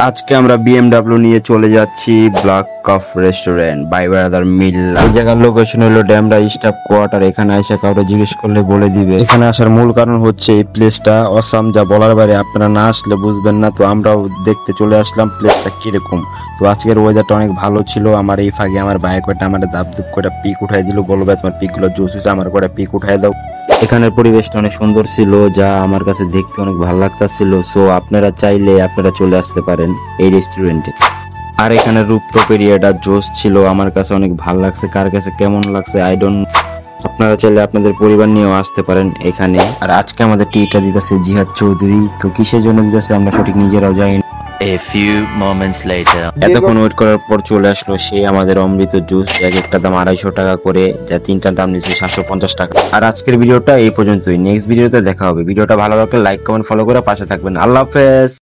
আজকে আমরা বিএমডাব্লিউ নিয়ে চলে যাচ্ছি black cough restaurant by brother Milla. এই জায়গার লোকেশন হলো ড্যামরা স্টাফ কোয়ার্টার। এখানে এসে কাউকে জিজ্ঞেস করলে বলে দিবে। এখানে আসার মূল কারণ হচ্ছে এই প্লেসটা অসাম, যা বলার বাইরে। আপনারা না আসলে বুঝবেন না। তো আমরাও দেখতে চলে আসলাম প্লেসটা কিরকম। তো আজকের ওয়েদারটা অনেক ভালো ছিল। আমার এই ফাঁকে আমার ভাই কয়টা আমার দাপ দুপ করে পিক উঠাই দিল, বলবো ভাই তোমার পিক গুলো জুস হয়েছে, আমার কয়টা পিক উঠাই দাও। এখানের পরিবেশটা অনেক সুন্দর ছিল, যা আমার কাছে দেখতে অনেক ভালো লাগতাছিল। সো আপনারা চাইলে আপনারা চলে আসতে পারেন এই রেস্টুরেন্টে। আর এখানে রুপটপ এরিয়াটা জোস ছিল, আমার কাছে অনেক ভালো লাগছে। কার কাছে কেমন লাগছে আই ডোন্ট। আপনারা চাইলে আপনাদের পরিবার নিয়েও আসতে পারেন এখানে। আর আজকে আমাদের টিটা দিতেছে জিহাদ চৌধুরী। তো কিসের জন্য দিতেছে আমরা সঠিক নিজেরাও জানি না। A few moments later. এতক্ষণ ওয়েট করার পর চলে আসলো সে আমাদের অমৃত জুস। এক একটা দাম 250 টাকা করে, যা তিনটার দাম নিচ্ছে 750 টাকা। আর আজকের ভিডিওটা এই পর্যন্তই। নেক্সট ভিডিওতে দেখা হবে। ভিডিওটা ভালো লাগলে লাইক কমেন্ট ফলো করে পাশে থাকবেন। আল্লাহ হাফেজ।